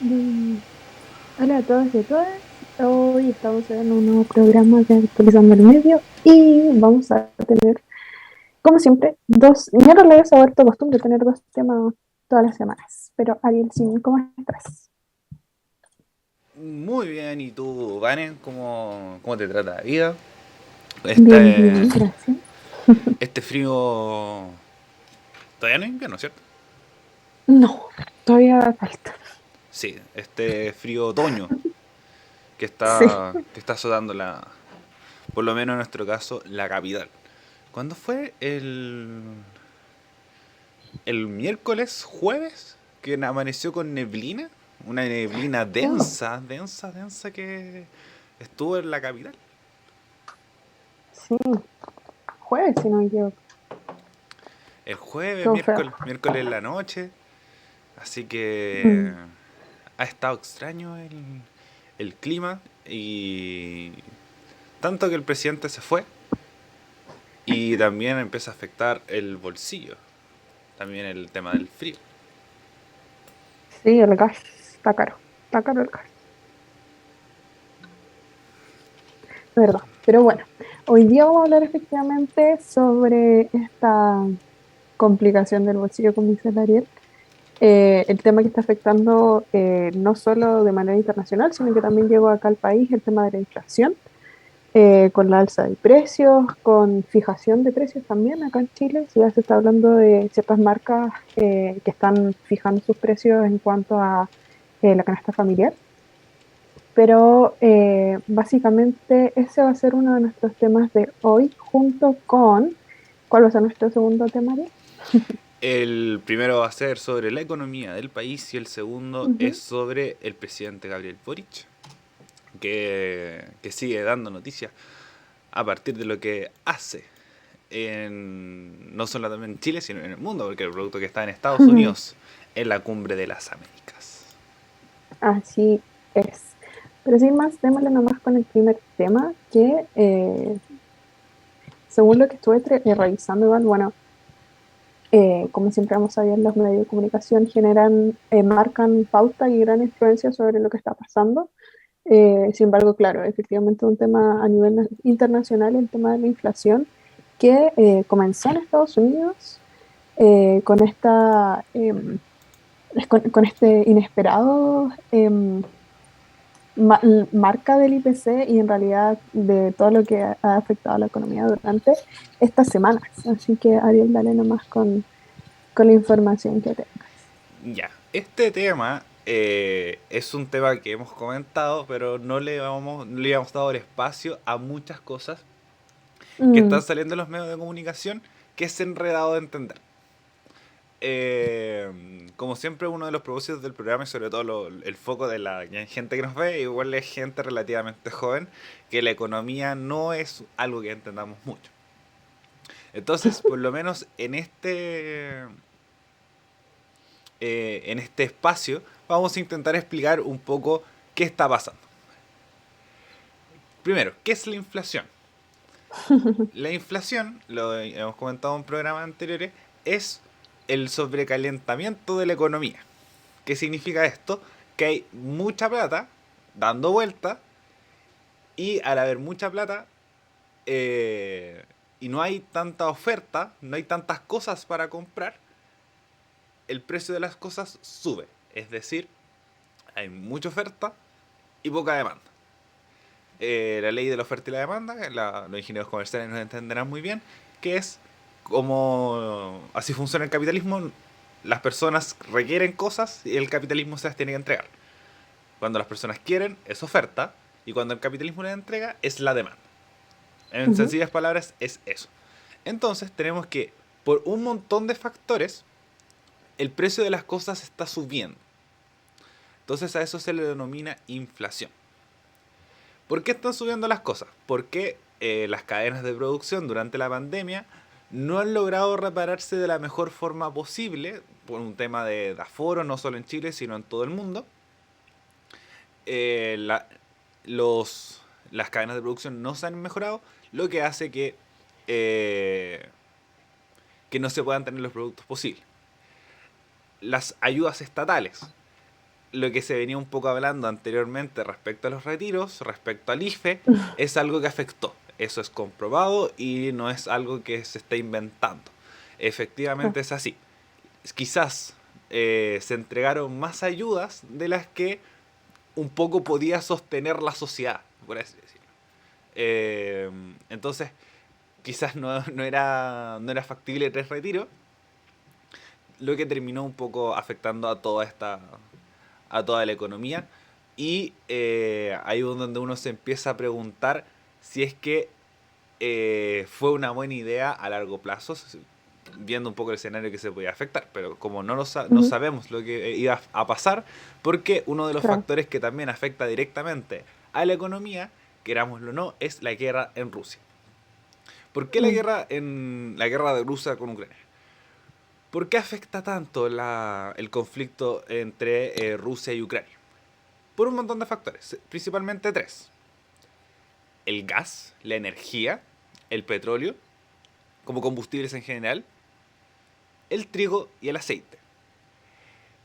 Mm, Hola a todos y a todas. Hoy estamos en un nuevo programa de Actualizando el Medio y vamos a tener, como siempre, ya no le he vuelto costumbre tener dos temas todas las semanas. Pero Ariel, sí, ¿cómo estás? Muy bien, ¿y tú, Vanen? ¿Cómo te trata la vida? Bien, Este, bien, gracias. este frío todavía no es invierno, ¿cierto? No, todavía falta. Sí, este frío otoño Sí. que está azotando por lo menos en nuestro caso, la capital. ¿Cuándo fue el miércoles, jueves, que amaneció con neblina? Una neblina Oh, densa, densa, densa que estuvo en la capital. sí, jueves, si no me equivoco. El jueves, Todo feo. miércoles en la noche. Así que Mm, ha estado extraño el clima y tanto que el presidente se fue y también empieza a afectar el bolsillo, también el tema del frío. sí, el gas está caro. Está caro el gas, de verdad. Pero bueno, hoy día vamos a hablar efectivamente sobre esta complicación del bolsillo, como dice el Ariel, el tema que está afectando no solo de manera internacional, sino que también llegó acá al país, el tema de la inflación, con la alza de precios, con fijación de precios también acá en Chile. Ya se está hablando de ciertas marcas que están fijando sus precios en cuanto a la canasta familiar. Pero básicamente ese va a ser uno de nuestros temas de hoy, junto con, ¿cuál va a ser nuestro segundo tema, Ariel? El primero va a ser sobre la economía del país y el segundo es Ujú. sobre el presidente Gabriel Boric, que sigue dando noticias a partir de lo que hace no solo también en Chile, sino en el mundo, porque el producto que está en Estados Unidos en la cumbre de las Américas. Así es. Pero sin más, démosle nomás con el primer tema, que según lo que estuve revisando, igual, bueno, como siempre hemos sabido, los medios de comunicación marcan pauta y gran influencia sobre lo que está pasando. Sin embargo, claro, efectivamente un tema a nivel internacional, el tema de la inflación, que comenzó en Estados Unidos con con este inesperado marca del IPC y en realidad de todo lo que ha afectado a la economía durante estas semanas. Así que Ariel, dale nomás con la información que tengas. Ya, este tema es un tema que hemos comentado, pero no le hemos dado el espacio a muchas cosas que están Mm, saliendo en los medios de comunicación que es enredado de entender. Como siempre, uno de los propósitos del programa y sobre todo el foco de la gente que nos ve, igual es gente relativamente joven, que la economía no es algo que entendamos mucho. Entonces, por lo menos en este espacio, vamos a intentar explicar un poco qué está pasando. Primero, ¿qué es la inflación? La inflación, lo hemos comentado en programas anteriores, es el sobrecalentamiento de la economía. ¿Qué significa esto? Que hay mucha plata dando vuelta y al haber mucha plata y no hay tanta oferta, no hay tantas cosas para comprar, el precio de las cosas sube. Es decir, hay mucha oferta y poca demanda. La ley de la oferta y la demanda, los ingenieros comerciales nos entenderán muy bien, que es como así funciona el capitalismo. Las personas requieren cosas y el capitalismo se las tiene que entregar. Cuando las personas quieren es oferta y cuando el capitalismo les entrega es la demanda. En ujú, sencillas palabras es eso. Entonces tenemos que por un montón de factores el precio de las cosas está subiendo. Entonces a eso se le denomina inflación. ¿Por qué están subiendo las cosas? Porque las cadenas de producción durante la pandemia no han logrado repararse de la mejor forma posible por un tema de aforo, no solo en Chile, sino en todo el mundo. Eh, la- las cadenas de producción no se han mejorado, lo que hace eh, que no se puedan tener los productos posibles. Las ayudas estatales. lo que se venía un poco hablando anteriormente respecto a los retiros, respecto al IFE, es algo que afectó. Eso es comprobado y no es algo que se está inventando. Claro. Efectivamente es así. Quizás se entregaron más ayudas de las que un poco podía sostener la sociedad, por así decirlo. Eh, entonces, quizás no era factible tres retiros, lo que terminó un poco afectando a toda la economía. Y ahí es donde uno se empieza a preguntar si es que fue una buena idea a largo plazo, viendo un poco el escenario que se podía afectar. Pero como no Ujú. sabemos lo que iba a pasar, porque uno de los Claro. factores que también afecta directamente a la economía, querámoslo o no, es la guerra en Rusia. ¿Por qué Mm. la guerra de Rusia con Ucrania? ¿Por qué afecta tanto el conflicto entre Rusia y Ucrania? Por un montón de factores, principalmente tres. El gas, la energía, el petróleo, como combustibles en general, el trigo y el aceite.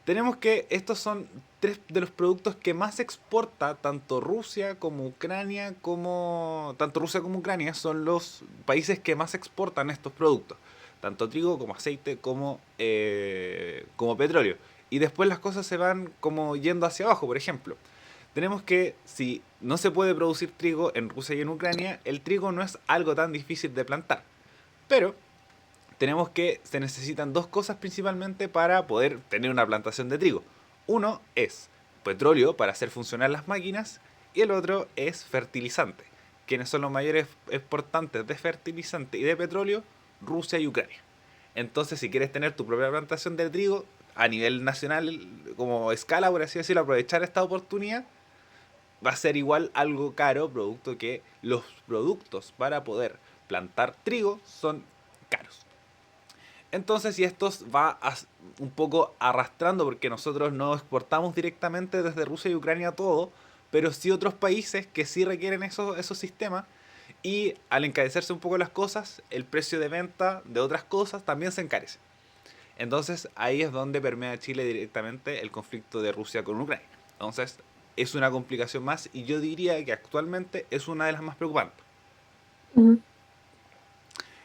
Tenemos que estos son tres de los productos que más exporta tanto Rusia como Ucrania, tanto Rusia como Ucrania son los países que más exportan estos productos, tanto trigo como aceite como petróleo. Y después las cosas se van como yendo hacia abajo, por ejemplo. Tenemos que, si no se puede producir trigo en Rusia y en Ucrania, el trigo no es algo tan difícil de plantar. Pero tenemos que se necesitan dos cosas principalmente para poder tener una plantación de trigo. Uno es petróleo para hacer funcionar las máquinas y el otro es fertilizante. ¿Quienes son los mayores exportantes de fertilizante y de petróleo? Rusia y Ucrania. Entonces, si quieres tener tu propia plantación de trigo a nivel nacional, como escala, por así decirlo, aprovechar esta oportunidad, va a ser igual algo caro, producto que los productos para poder plantar trigo son caros. Entonces, si esto va un poco arrastrando, porque nosotros no exportamos directamente desde Rusia y Ucrania todo, pero sí otros países que sí requieren esos sistemas, y al encarecerse un poco las cosas, el precio de venta de otras cosas también se encarece. Entonces, ahí es donde permea Chile directamente el conflicto de Rusia con Ucrania. Entonces, es una complicación más y yo diría que actualmente es una de las más preocupantes. Ujú.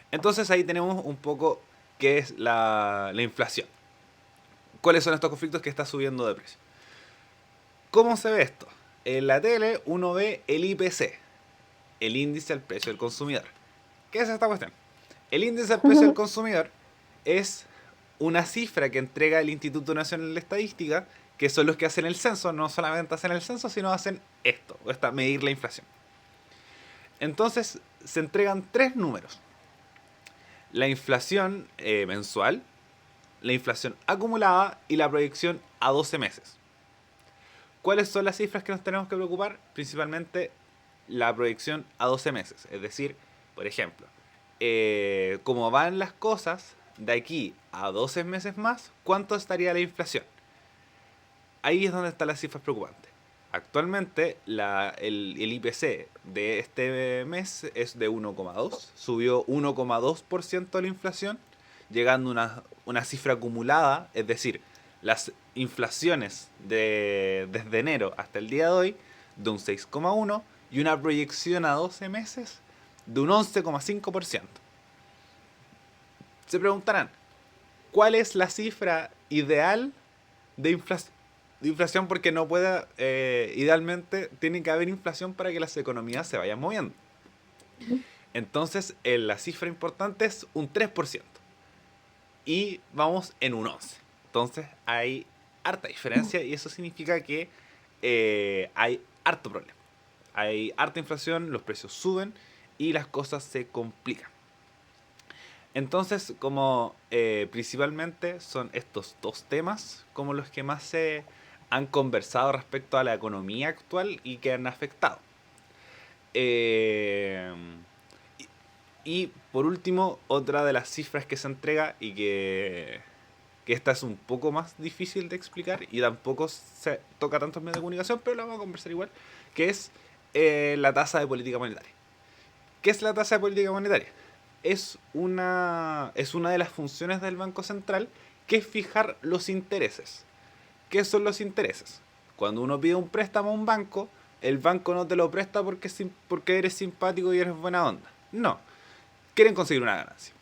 Entonces, ahí tenemos un poco qué es la inflación. ¿Cuáles son estos conflictos que está subiendo de precio? ¿Cómo se ve esto? En la tele uno ve el IPC, el índice al precio del consumidor. ¿Qué es esta cuestión? El índice al precio del consumidor es una cifra que entrega el Instituto Nacional de Estadística, que son los que hacen el censo, no solamente hacen el censo, sino hacen esto, medir la inflación. Entonces se entregan tres números. La inflación mensual, la inflación acumulada y la proyección a 12 meses. ¿Cuáles son las cifras que nos tenemos que preocupar? Principalmente la proyección a 12 meses. Es decir, por ejemplo, como van las cosas de aquí a 12 meses más, ¿cuánto estaría la inflación? Ahí es donde están las cifras preocupantes. Actualmente el IPC de este mes es de 1,2, subió 1,2% la inflación, llegando a una cifra acumulada, es decir, las inflaciones desde enero hasta el día de hoy de un 6,1 y una proyección a 12 meses de un 11,5%. Se preguntarán, ¿cuál es la cifra ideal de inflación? Porque no puede, idealmente, tiene que haber inflación para que las economías se vayan moviendo. Entonces, la cifra importante es un 3% y vamos en un 11%. Entonces, hay harta diferencia y eso significa que hay harto problema. Hay harta inflación, los precios suben y las cosas se complican. Entonces, como principalmente son estos dos temas como los que más se han conversado respecto a la economía actual y que han afectado. Eh, y por último, otra de las cifras que se entrega y que esta es un poco más difícil de explicar y tampoco se toca tanto en medios de comunicación, pero la vamos a conversar igual, que es la tasa de política monetaria. ¿Qué es la tasa de política monetaria? Es una de las funciones del Banco Central, que es fijar los intereses. ¿Qué son los intereses? Cuando uno pide un préstamo a un banco, el banco no te lo presta porque eres simpático y eres buena onda. No, quieren conseguir una ganancia.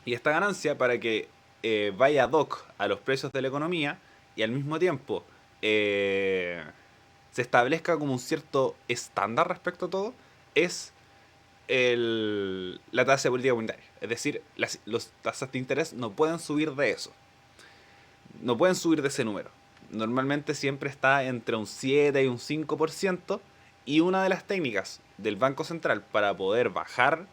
Y esta ganancia, para que vaya ad hoc a los precios de la economía y al mismo tiempo se establezca como un cierto estándar respecto a todo, es la tasa de política monetaria. Es decir, las tasas de interés no pueden subir de eso. No pueden subir de ese número. Normalmente siempre está entre un 7 y un 5%. Y una de las técnicas del Banco Central para poder bajar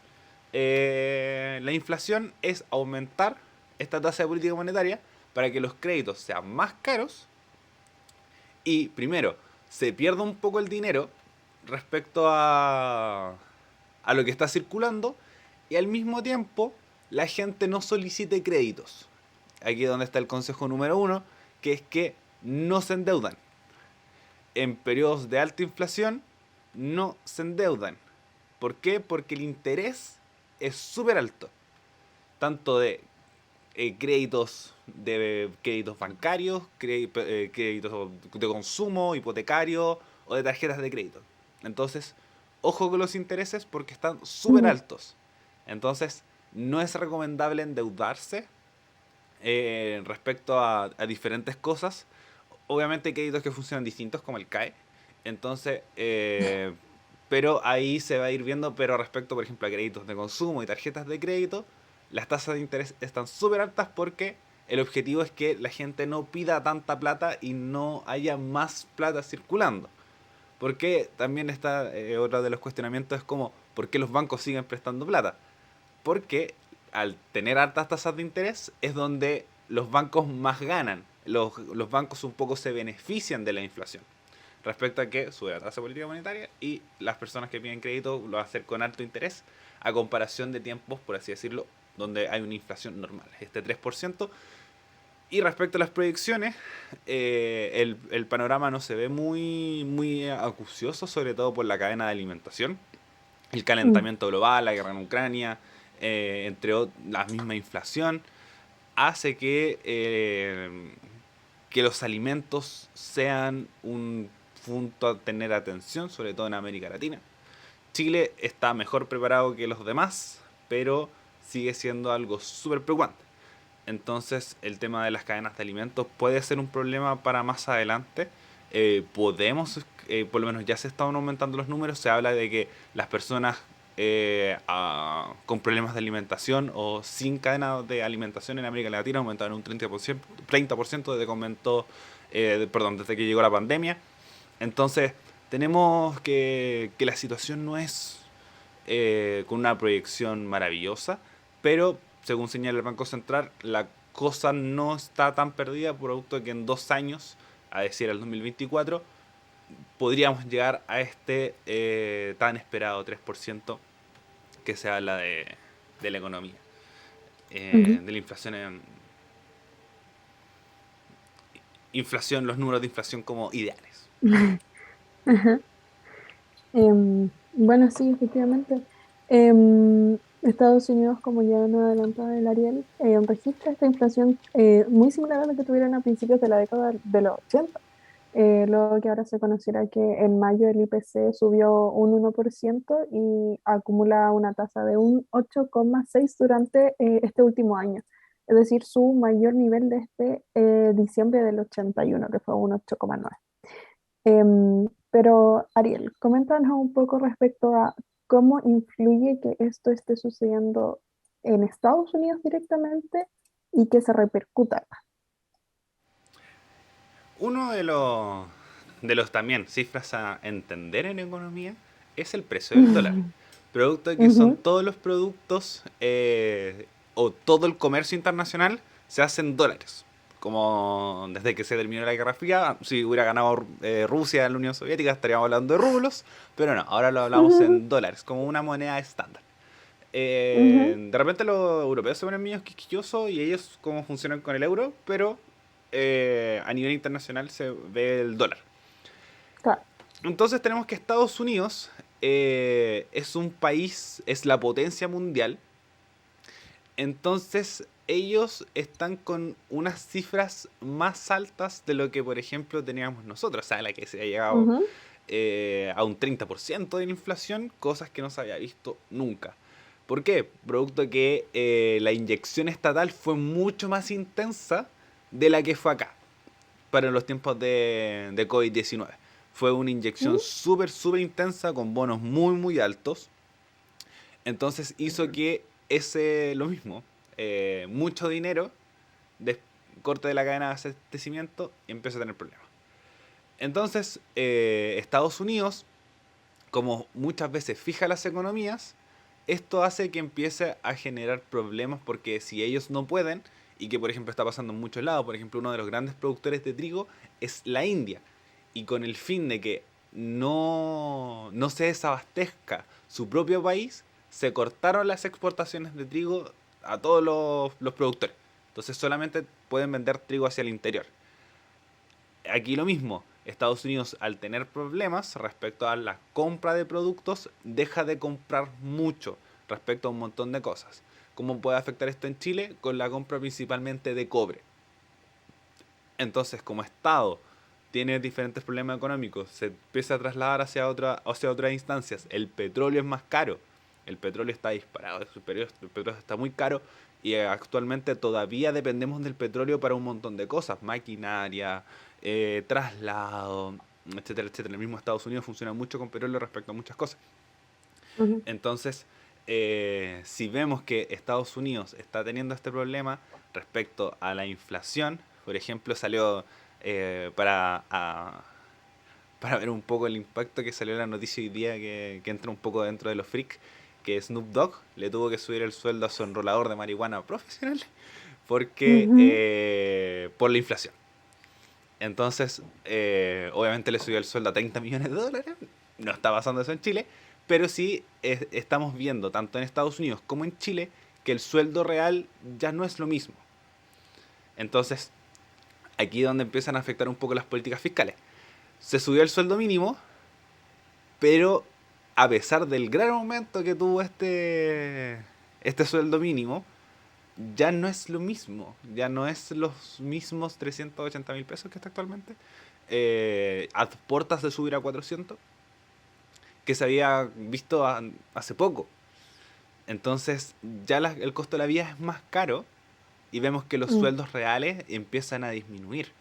la inflación es aumentar esta tasa de política monetaria para que los créditos sean más caros y, primero, se pierda un poco el dinero respecto a lo que está circulando y al mismo tiempo la gente no solicite créditos. Aquí es donde está el consejo número uno, que es que no se endeudan. En periodos de alta inflación no se endeudan. ¿Por qué? Porque el interés es súper alto. Tanto de créditos bancarios, créditos de consumo, hipotecarios o de tarjetas de crédito. Entonces, ojo con los intereses porque están súper Ujú. altos. Entonces, no es recomendable endeudarse respecto a diferentes cosas. Obviamente hay créditos que funcionan distintos como el CAE. Entonces, pero ahí se va a ir viendo, pero respecto, por ejemplo, a créditos de consumo y tarjetas de crédito, las tasas de interés están súper altas porque el objetivo es que la gente no pida tanta plata y no haya más plata circulando. Porque también está otro de los cuestionamientos es como, ¿por qué los bancos siguen prestando plata? Porque al tener altas tasas de interés es donde los bancos más ganan. Los bancos un poco se benefician de la inflación. Respecto a que sube la tasa de política monetaria y las personas que piden crédito lo van a hacer con alto interés a comparación de tiempos, por así decirlo, donde hay una inflación normal, este 3%. Y respecto a las proyecciones, el panorama no se ve muy acucioso, sobre todo por la cadena de alimentación, el Mm. calentamiento global, la guerra en Ucrania, la misma inflación, hace que los alimentos sean un punto a tener atención, sobre todo en América Latina. Chile está mejor preparado que los demás, pero sigue siendo algo súper preocupante. Entonces el tema de las cadenas de alimentos puede ser un problema para más adelante. Por lo menos ya se están aumentando los números, se habla de que las personas con problemas de alimentación o sin cadena de alimentación en América Latina aumentaron un 30% desde que desde que llegó la pandemia. Entonces tenemos que la situación no es con una proyección maravillosa, pero según señala el Banco Central, la cosa no está tan perdida, producto de que en 2 años, a decir el 2024, podríamos llegar a este tan esperado 3% que se habla de la economía, Ujú. de la inflación, los números de inflación como ideales. Ajá. Bueno, sí, efectivamente. Estados Unidos, como ya nos adelantaba el Ariel, registra esta inflación muy similar a la que tuvieron a principios de la década de los 80. Luego que ahora se conociera que en mayo el IPC subió un 1% y acumula una tasa de un 8,6 durante este último año. Es decir, su mayor nivel desde diciembre del 81, que fue un 8,9. Pero Ariel, coméntanos un poco respecto a cómo influye que esto esté sucediendo en Estados Unidos directamente y que se repercuta acá. Uno de los también cifras a entender en economía es el precio del dólar. Ujú. Producto de que son Ujú. todos los productos o todo el comercio internacional se hace en dólares. Como desde que se terminó la Guerra Fría, si hubiera ganado Rusia en la Unión Soviética estaríamos hablando de rublos, pero no, ahora lo hablamos en dólares, como una moneda estándar. De repente los europeos se ponen medio quisquillosos y ellos cómo funcionan con el euro, pero a nivel internacional se ve el dólar. Claro. Entonces tenemos que Estados Unidos es un país, es la potencia mundial. Entonces ellos están con unas cifras más altas de lo que, por ejemplo, teníamos nosotros. O sea, la que se ha llegado Ujú, a un 30% de la inflación, cosas que no se había visto nunca. ¿Por qué? Producto que la inyección estatal fue mucho más intensa de la que fue acá, para los tiempos de COVID-19. Fue una inyección ujú, súper, súper intensa, con bonos muy, muy altos. Entonces hizo que lo mismo, mucho dinero, de corte de la cadena de abastecimiento, y empieza a tener problemas. Entonces, Estados Unidos, como muchas veces fija las economías, esto hace que empiece a generar problemas porque si ellos no pueden, y que por ejemplo está pasando en muchos lados, por ejemplo uno de los grandes productores de trigo es la India, y con el fin de que no se desabastezca su propio país, se cortaron las exportaciones de trigo a todos los productores. Entonces solamente pueden vender trigo hacia el interior. Aquí lo mismo, Estados Unidos al tener problemas respecto a la compra de productos, deja de comprar mucho respecto a un montón de cosas. ¿Cómo puede afectar esto en Chile? Con la compra principalmente de cobre. Entonces, como Estado tiene diferentes problemas económicos, se empieza a trasladar hacia otras instancias. El petróleo es más caro. El petróleo está disparado, el petróleo está muy caro y actualmente todavía dependemos del petróleo para un montón de cosas, maquinaria, traslado, etcétera, etcétera. El mismo Estados Unidos funciona mucho con petróleo respecto a muchas cosas. ujú. Entonces, si vemos que Estados Unidos está teniendo este problema respecto a la inflación, por ejemplo, salió para ver un poco el impacto que salió en la noticia hoy día, que entra un poco dentro de los freaks, que Snoop Dogg le tuvo que subir el sueldo a su enrolador de marihuana profesional porque Ujú, por la inflación. Entonces, obviamente le subió el sueldo a 30 millones de dólares. No está pasando eso en Chile, pero sí estamos viendo, tanto en Estados Unidos como en Chile, que el sueldo real ya no es lo mismo. Entonces, aquí es donde empiezan a afectar un poco las políticas fiscales. Se subió el sueldo mínimo, pero a pesar del gran aumento que tuvo este sueldo mínimo, ya no es lo mismo. Ya no es los mismos 380.000 pesos que está actualmente. A puertas de subir a 400, que se había visto hace poco. Entonces ya el costo de la vida es más caro y vemos que los mm, sueldos reales empiezan a disminuir.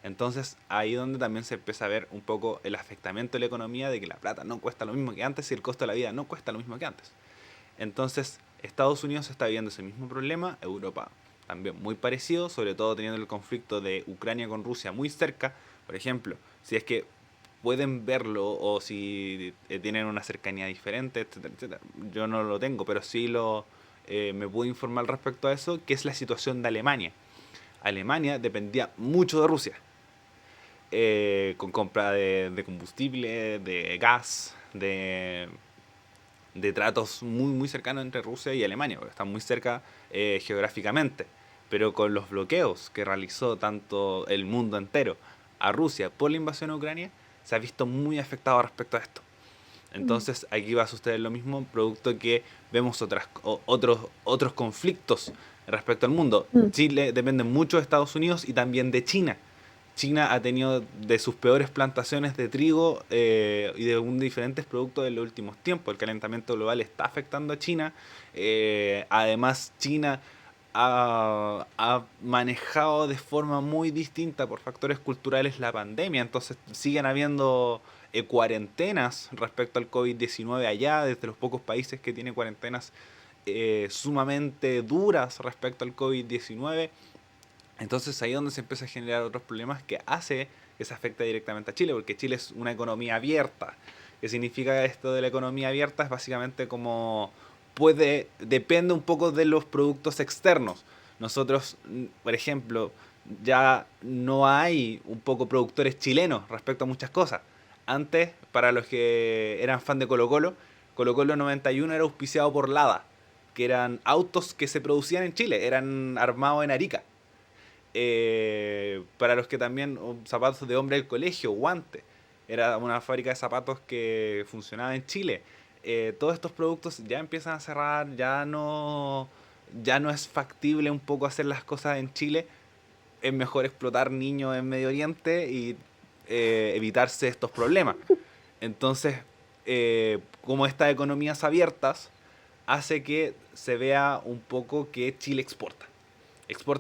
Entonces ahí es donde también se empieza a ver un poco el afectamiento de la economía, de que la plata no cuesta lo mismo que antes y el costo de la vida no cuesta lo mismo que antes. Entonces Estados Unidos está viviendo ese mismo problema, Europa también muy parecido, sobre todo teniendo el conflicto de Ucrania con Rusia muy cerca. Por ejemplo, si es que pueden verlo o si tienen una cercanía diferente, etcétera, etcétera. Yo no lo tengo, pero sí me pude informar respecto a eso, que es la situación de Alemania. Alemania dependía mucho de Rusia, con compra de combustible, de gas, de tratos muy, muy cercanos entre Rusia y Alemania, porque están muy cerca geográficamente. Pero con los bloqueos que realizó tanto el mundo entero a Rusia por la invasión a Ucrania, se ha visto muy afectado respecto a esto. mm, Entonces aquí va a suceder lo mismo, producto que vemos otros conflictos respecto al mundo. mm. Chile depende mucho de Estados Unidos y también de China. China ha tenido de sus peores plantaciones de trigo y de diferentes productos en los últimos tiempos. El calentamiento global está afectando a China. Además, China ha manejado de forma muy distinta por factores culturales la pandemia. Entonces siguen habiendo cuarentenas respecto al COVID-19 allá, desde los pocos países que tienen cuarentenas sumamente duras respecto al COVID-19. Entonces ahí es donde se empieza a generar otros problemas que hace que se afecte directamente a Chile, porque Chile es una economía abierta. ¿Qué significa esto de la economía abierta? Es básicamente como depende un poco de los productos externos. Nosotros, por ejemplo, ya no hay un poco productores chilenos respecto a muchas cosas. Antes, para los que eran fan de Colo Colo, Colo Colo 91 era auspiciado por Lada, que eran autos que se producían en Chile, eran armados en Arica. Para los que también, zapatos de hombre del colegio, guantes. Era una fábrica de zapatos que funcionaba en Chile. Todos estos productos ya empiezan a cerrar, ya ya no es factible un poco hacer las cosas en Chile, es mejor explotar niños en Medio Oriente y evitarse estos problemas. Entonces, como estas economías abiertas hace que se vea un poco que Chile exporta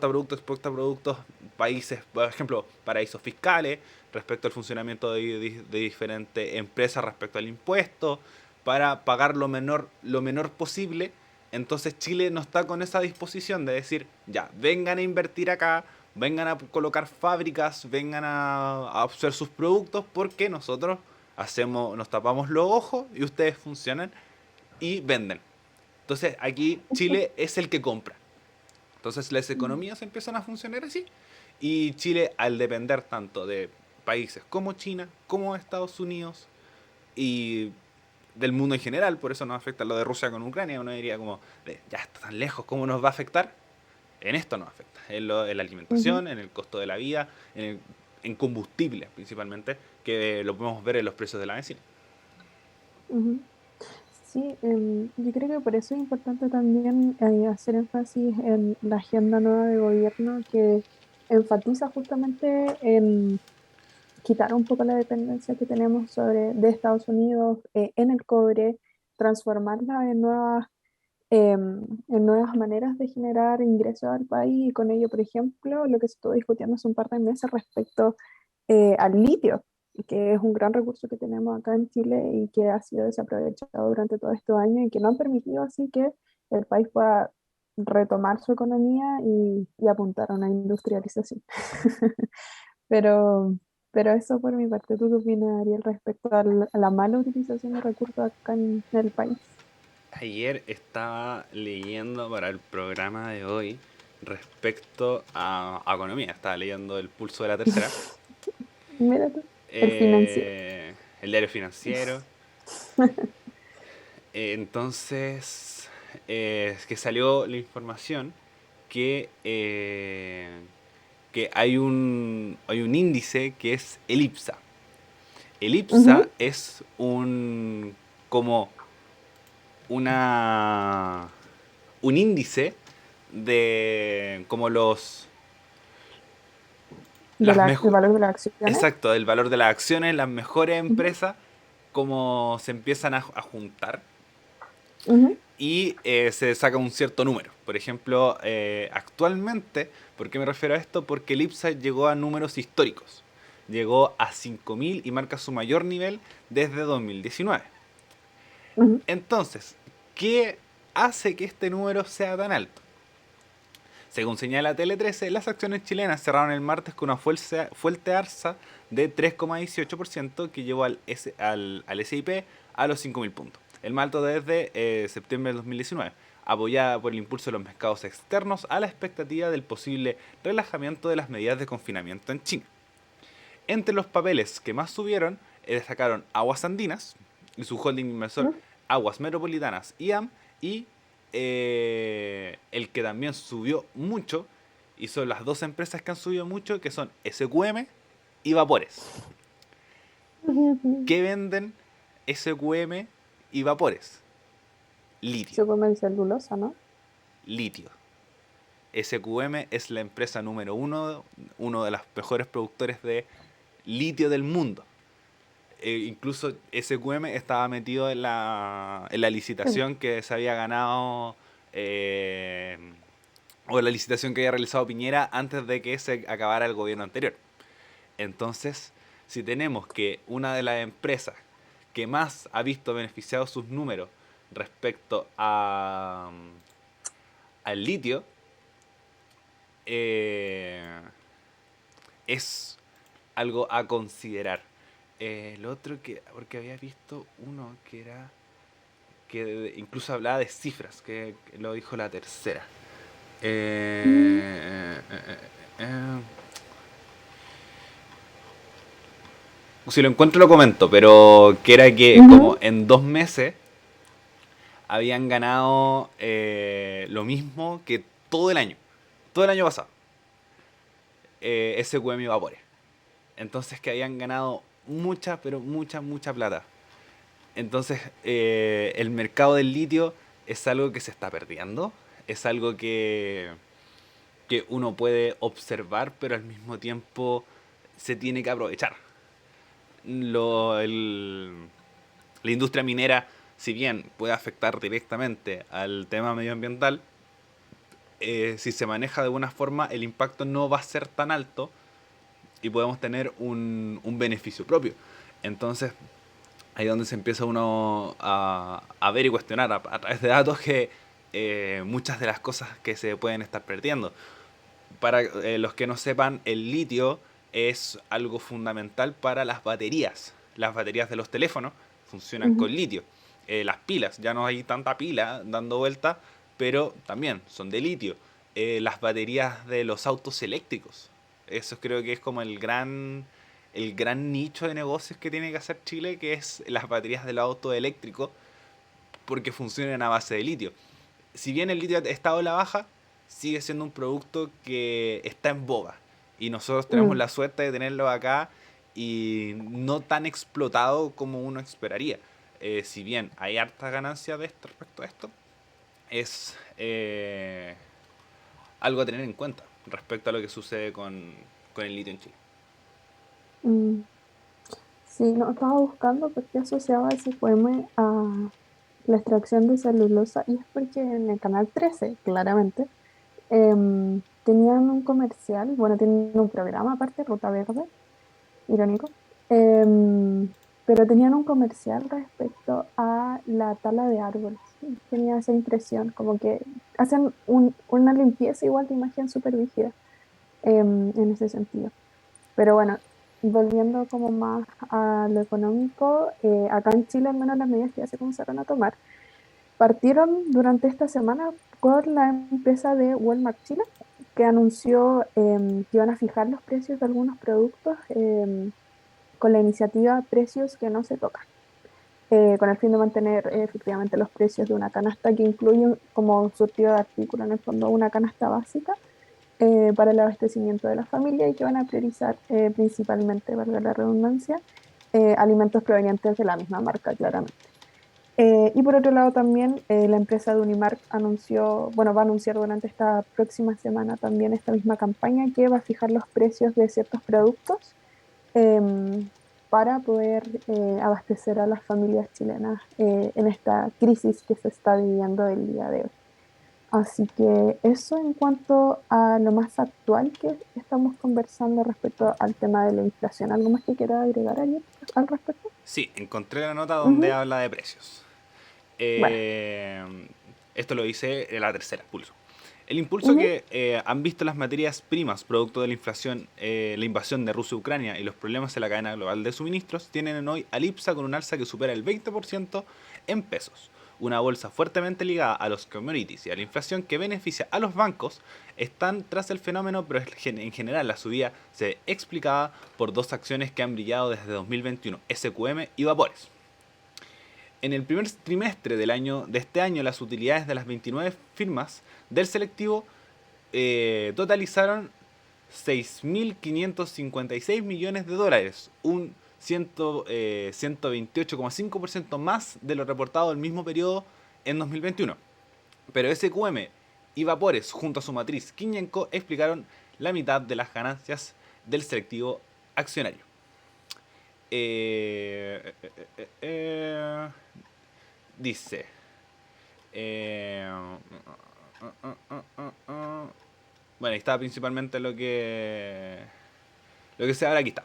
productos, países, por ejemplo, paraísos fiscales, respecto al funcionamiento de diferentes empresas respecto al impuesto, para pagar lo menor posible. Entonces Chile no está con esa disposición de decir, ya, vengan a invertir acá, vengan a colocar fábricas, vengan a hacer sus productos, porque nosotros nos tapamos los ojos y ustedes funcionan y venden. Entonces aquí Chile es el que compra. Entonces las economías empiezan a funcionar así. Y Chile, al depender tanto de países como China, como Estados Unidos y del mundo en general, por eso nos afecta lo de Rusia con Ucrania, uno diría como, ya está tan lejos, ¿cómo nos va a afectar? En esto nos afecta, en la Ujú, alimentación, en el costo de la vida, en combustible principalmente, que lo podemos ver en los precios de la benzina. ujú. Sí, yo creo que por eso es importante también hacer énfasis en la agenda nueva de gobierno que enfatiza justamente en quitar un poco la dependencia que tenemos de Estados Unidos en el cobre, transformarla en nuevas maneras de generar ingresos al país y con ello, por ejemplo, lo que se estuvo discutiendo hace un par de meses respecto al litio, que es un gran recurso que tenemos acá en Chile y que ha sido desaprovechado durante todos estos años y que no han permitido así que el país pueda retomar su economía y apuntar a una industrialización. Pero, pero eso por mi parte, ¿tú qué opinas, Ariel, respecto a la mala utilización de recursos acá en el país? Ayer estaba leyendo para el programa de hoy respecto a economía. Estaba leyendo El Pulso de la Tercera, Mira tú, el financiero. el diario financiero. Entonces, es que salió la información que hay un índice que es el IPSA. El IPSA Ujú, es como una, un índice de como las el mejores, valor de las acciones. exacto, el valor de las acciones, las mejores empresas, como se empiezan a juntar Ujú, y se saca un cierto número. Por ejemplo, actualmente, ¿por qué me refiero a esto? Porque el IPSA llegó a números históricos. Llegó a 5.000 y marca su mayor nivel desde 2019. ujú, Entonces, ¿qué hace que este número sea tan alto? Según señala Tele 13, las acciones chilenas cerraron el martes con una fuerte alza de 3,18% que llevó al S&P a los 5.000 puntos, el más alto desde septiembre de 2019, apoyada por el impulso de los mercados externos a la expectativa del posible relajamiento de las medidas de confinamiento en China. Entre los papeles que más subieron destacaron Aguas Andinas y su holding inversor ujú. Aguas Metropolitanas IAM y el que también subió mucho y son las dos empresas que han subido mucho que son SQM y Vapores. Ujú. ¿Qué venden SQM y Vapores? Litio. Se come celulosa, ¿no? Litio. SQM es la empresa número uno de los mejores productores de litio del mundo. Incluso SQM estaba metido en la Sí. licitación que se había ganado, o la licitación que había realizado Piñera antes de que se acabara el gobierno anterior. Entonces, si tenemos que una de las empresas que más ha visto beneficiados sus números respecto al litio, eh, es algo a considerar. El otro que, porque había visto uno que era, que incluso hablaba de cifras, que lo dijo la tercera. Mm, Eh, eh, eh, eh, si lo encuentro lo comento, pero que era que como ujú. en 2 meses habían ganado lo mismo que todo el año pasado, SQM y Vapores. Entonces que habían ganado mucha, pero mucha plata. Entonces, el mercado del litio es algo que se está perdiendo. es algo que uno puede observar, pero al mismo tiempo se tiene que aprovechar. Lo, el, la industria minera, si bien puede afectar directamente al tema medioambiental, si se maneja de buena forma, el impacto no va a ser tan alto y podemos tener un beneficio propio. Entonces, ahí es donde se empieza uno a ver y cuestionar a través de datos que muchas de las cosas que se pueden estar perdiendo. Para los que no sepan, el litio es algo fundamental para las baterías. Las baterías de los teléfonos funcionan Ujú. con litio. Las pilas, ya no hay tanta pila dando vuelta, pero también son de litio. Las baterías de los autos eléctricos. Eso creo que es como el gran nicho de negocios que tiene que hacer Chile, que es las baterías del auto eléctrico, porque funcionan a base de litio. Si bien el litio ha estado a la baja, sigue siendo un producto que está en boga. Y nosotros tenemos Mm. la suerte de tenerlo acá y no tan explotado como uno esperaría. Si bien hay harta ganancia de esto, respecto a esto, es algo a tener en cuenta respecto a lo que sucede con el litio en Chile. Mm. Sí, no, estaba buscando porque asociaba ese poema a la extracción de celulosa y es porque en el canal 13 claramente, tenían un comercial, bueno, tienen un programa aparte, Ruta Verde, irónico, pero tenían un comercial respecto a la tala de árboles. Tenía esa impresión, como que hacen una limpieza igual de imagen súper rígida, en ese sentido. Pero bueno, volviendo como más a lo económico, acá en Chile al menos las medidas que ya se comenzaron a tomar partieron durante esta semana con la empresa de Walmart Chile, que anunció que iban a fijar los precios de algunos productos con la iniciativa Precios que no se tocan, con el fin de mantener efectivamente los precios de una canasta que incluye como un surtido de artículos, en el fondo una canasta básica para el abastecimiento de la familia y que van a priorizar principalmente, valga la redundancia, alimentos provenientes de la misma marca, claramente. Y por otro lado también la empresa de Unimark anunció, bueno, va a anunciar durante esta próxima semana también esta misma campaña que va a fijar los precios de ciertos productos para poder abastecer a las familias chilenas en esta crisis que se está viviendo el día de hoy. Así que eso en cuanto a lo más actual que estamos conversando respecto al tema de la inflación. ¿Algo más que quiera agregar ayer al respecto? Sí, encontré la nota donde Ujú. habla de precios. Bueno. Eh, Esto lo dice la tercera, pulso. El impulso Ujú. que han visto las materias primas producto de la inflación, la invasión de Rusia a Ucrania y los problemas en la cadena global de suministros tienen hoy al IPSA con un alza que supera el 20% en pesos. Una bolsa fuertemente ligada a los commodities y a la inflación que beneficia a los bancos están tras el fenómeno, pero en general la subida se ve explicada por dos acciones que han brillado desde 2021, SQM y Vapores. En el primer trimestre de este año, las utilidades de las 29 firmas del selectivo totalizaron 6.556 millones de dólares, un 128,5% más de lo reportado el mismo periodo en 2021. Pero SQM y Vapores, junto a su matriz Kinyenko, explicaron la mitad de las ganancias del selectivo accionario. Eh, eh, eh, eh, Dice. eh, bueno, ahí está principalmente lo que se habla aquí está.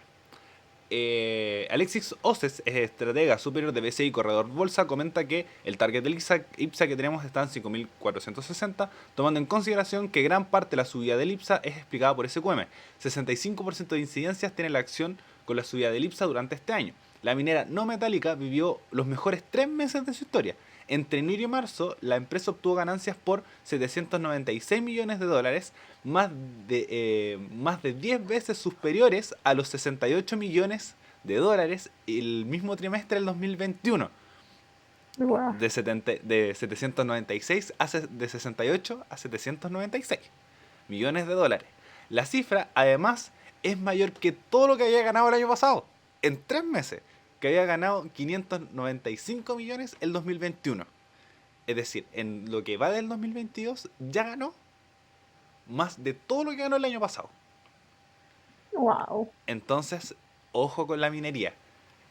Alexis Oces, estratega superior de BCI y corredor bolsa, comenta que el target del IPSA que tenemos está en 5.460, tomando en consideración que gran parte de la subida del IPSA es explicada por SQM. 65% de incidencias tiene la acción con la subida del IPSA durante este año. La minera no metálica vivió los mejores 3 meses de su historia. Entre enero y marzo, la empresa obtuvo ganancias por 796 millones de dólares, más de 10 veces superiores a los 68 millones de dólares el mismo trimestre del 2021. Guau. De 796 de 68 a 796 millones de dólares. La cifra, además, es mayor que todo lo que había ganado el año pasado, en 3 meses, que había ganado 595 millones el 2021. Es decir, en lo que va del 2022 ya ganó más de todo lo que ganó el año pasado. Wow. Entonces, ojo con la minería.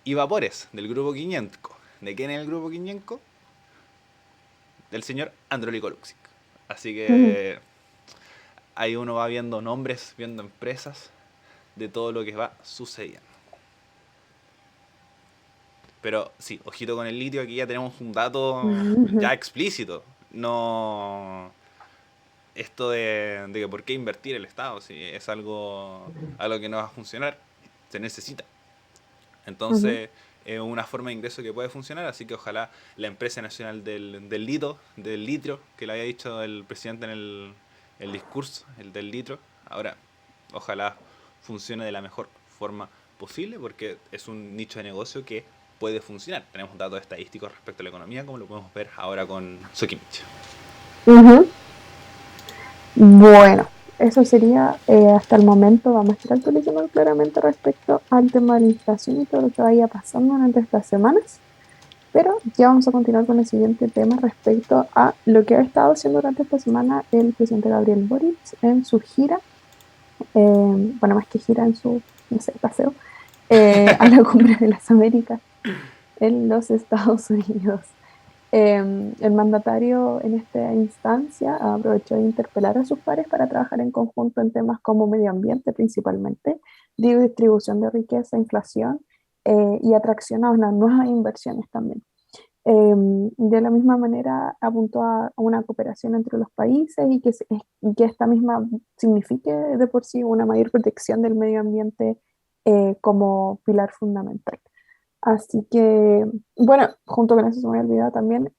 Y Vapores, del grupo Quiñenco. ¿De quién es el grupo Quiñenco? Del señor Andrónico Luxic. Así que ahí uno va viendo nombres, viendo empresas, de todo lo que va sucediendo. Pero sí, ojito con el litio, aquí ya tenemos un dato ya explícito. No esto de que por qué invertir el Estado, si es algo que no va a funcionar, se necesita. Entonces, es una forma de ingreso que puede funcionar, así que ojalá la empresa nacional del litro, que le había dicho el presidente en el discurso, el del litro, ahora ojalá funcione de la mejor forma posible, porque es un nicho de negocio que puede funcionar. Tenemos datos estadísticos respecto a la economía, como lo podemos ver ahora con Sokimich. Bueno, eso sería hasta el momento. Vamos a estar actualizando claramente respecto al tema de la inflación y todo lo que vaya pasando durante estas semanas. Pero ya vamos a continuar con el siguiente tema respecto a lo que ha estado haciendo durante esta semana el presidente Gabriel Boric en su gira, bueno, más que gira en su, no sé, paseo, a la Cumbre de las Américas en los Estados Unidos. El mandatario en esta instancia aprovechó de interpelar a sus pares para trabajar en conjunto en temas como medio ambiente principalmente, distribución de riqueza, inflación y atracción a unas nuevas inversiones también. De la misma manera apuntó a una cooperación entre los países y que esta misma signifique de por sí una mayor protección del medio ambiente como pilar fundamental. Así que, bueno, junto con eso se me había olvidado también,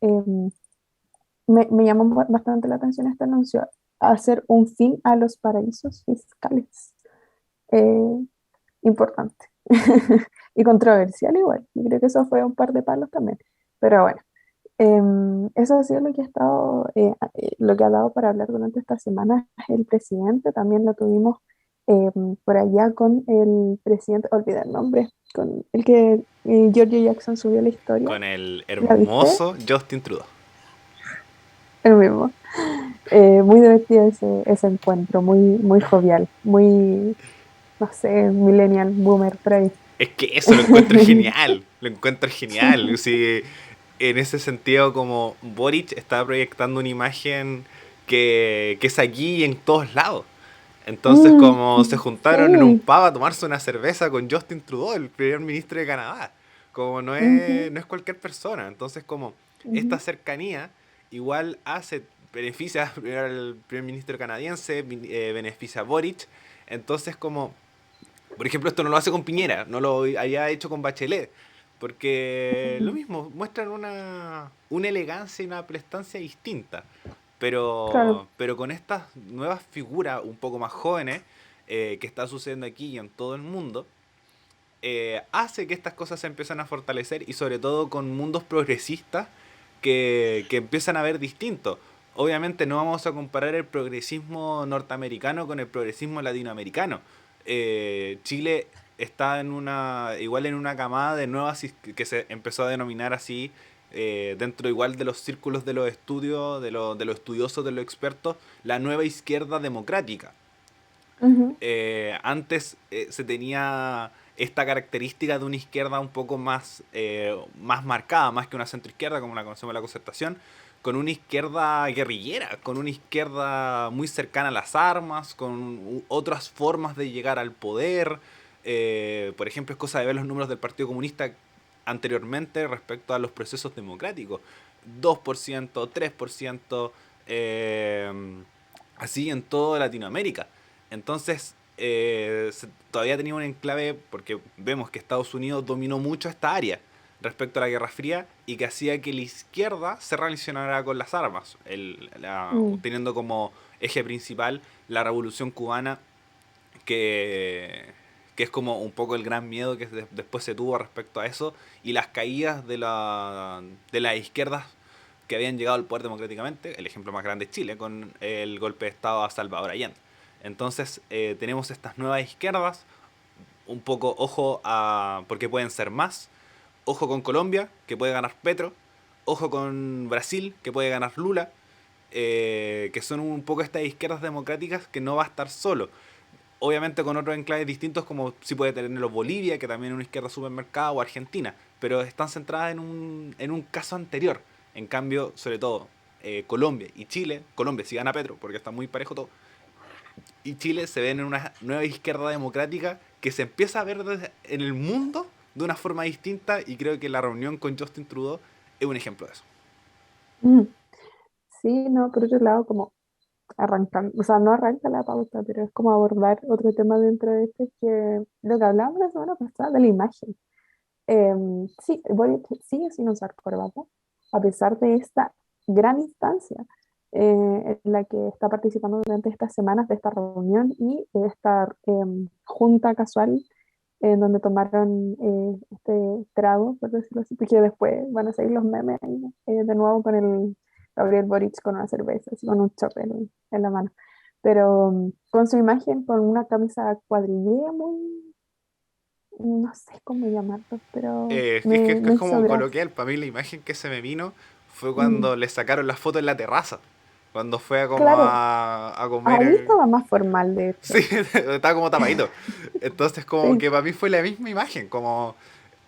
me llamó bastante la atención este anuncio, hacer un fin a los paraísos fiscales. Eh, Importante y controversial igual. Y creo que eso fue un par de palos también. Pero bueno, eso ha sido lo que ha estado, lo que ha dado para hablar durante esta semana el presidente. También lo tuvimos por allá con el presidente, olvidé el nombre, con el que Giorgio Jackson subió la historia. Con el ¿La viste? hermoso Justin Trudeau. El mismo. Muy divertido ese encuentro, muy jovial, muy, no sé, millennial, boomer, por ahí. Es que eso lo encuentro genial. Lo encuentro genial. Sí, en ese sentido, como Boric estaba proyectando una imagen que es aquí y en todos lados. Entonces, Mm, como se juntaron en un sí. pub a tomarse una cerveza con Justin Trudeau, el primer ministro de Canadá. Como Ujú, no es cualquier persona. Entonces, como esta ujú, cercanía igual beneficia primero al primer ministro canadiense, beneficia a Boric. Entonces, como por ejemplo, esto no lo hace con Piñera, no lo haya hecho con Bachelet. Porque lo ujú. mismo, muestran una elegancia y una prestancia distinta. Claro. Pero con estas nuevas figuras un poco más jóvenes que está sucediendo aquí y en todo el mundo, hace que estas cosas se empiezan a fortalecer y sobre todo con mundos progresistas que empiezan a ver distintos. Obviamente no vamos a comparar el progresismo norteamericano con el progresismo latinoamericano. Chile está igual en una camada de nuevas que se empezó a denominar así dentro igual de los círculos de los estudios, de los estudiosos, de los expertos, la nueva izquierda democrática. Ujú, Antes se tenía esta característica de una izquierda un poco más marcada, más que una centroizquierda como la conocemos en la concertación, con una izquierda guerrillera, con una izquierda muy cercana a las armas, con otras formas de llegar al poder. Por ejemplo, es cosa de ver los números del Partido Comunista anteriormente respecto a los procesos democráticos. 2%, 3%, así en toda Latinoamérica. Entonces, todavía tenía un enclave porque vemos que Estados Unidos dominó mucho esta área respecto a la Guerra Fría y que hacía que la izquierda se relacionara con las armas, mm, teniendo como eje principal la Revolución Cubana, que, que es como un poco el gran miedo que después se tuvo respecto a eso y las caídas de las izquierdas que habían llegado al poder democráticamente. El ejemplo más grande es Chile, con el golpe de Estado a Salvador Allende. Entonces tenemos estas nuevas izquierdas, un poco ojo a, porque pueden ser más, ojo con Colombia, que puede ganar Petro, ojo con Brasil, que puede ganar Lula, que son un poco estas izquierdas democráticas que no va a estar solo. Obviamente con otros enclaves distintos como si puede tenerlo Bolivia, que también es una izquierda supermercado, o Argentina, pero están centradas en un caso anterior. En cambio, sobre todo, Colombia y Chile, Colombia si gana Petro, porque está muy parejo todo, y Chile se ven en una nueva izquierda democrática que se empieza a ver en el mundo de una forma distinta y creo que la reunión con Justin Trudeau es un ejemplo de eso. Mm. Sí, no, por otro lado, como arrancan, o sea, no arranca la pauta, pero es como abordar otro tema dentro de este que lo que hablábamos la semana pasada de la imagen. Sí, Boric sigue sin usar corbata, a pesar de esta gran instancia en la que está participando durante estas semanas de esta reunión y de esta junta casual en donde tomaron este trago, por decirlo así, porque después van a seguir los memes de nuevo con el Gabriel Boric con una cerveza, así, con un chope en la mano. Pero con su imagen, con una camisa cuadrillera muy, no sé cómo llamarlo, pero Si es que me es hizo como gracia. coloquial, para mí la imagen que se me vino fue Mm, cuando le sacaron la foto en la terraza. Cuando fue a como claro, a comer. ahí estaba más formal, de Sí, hecho. estaba como tapadito. Entonces como Sí, que para mí fue la misma imagen, como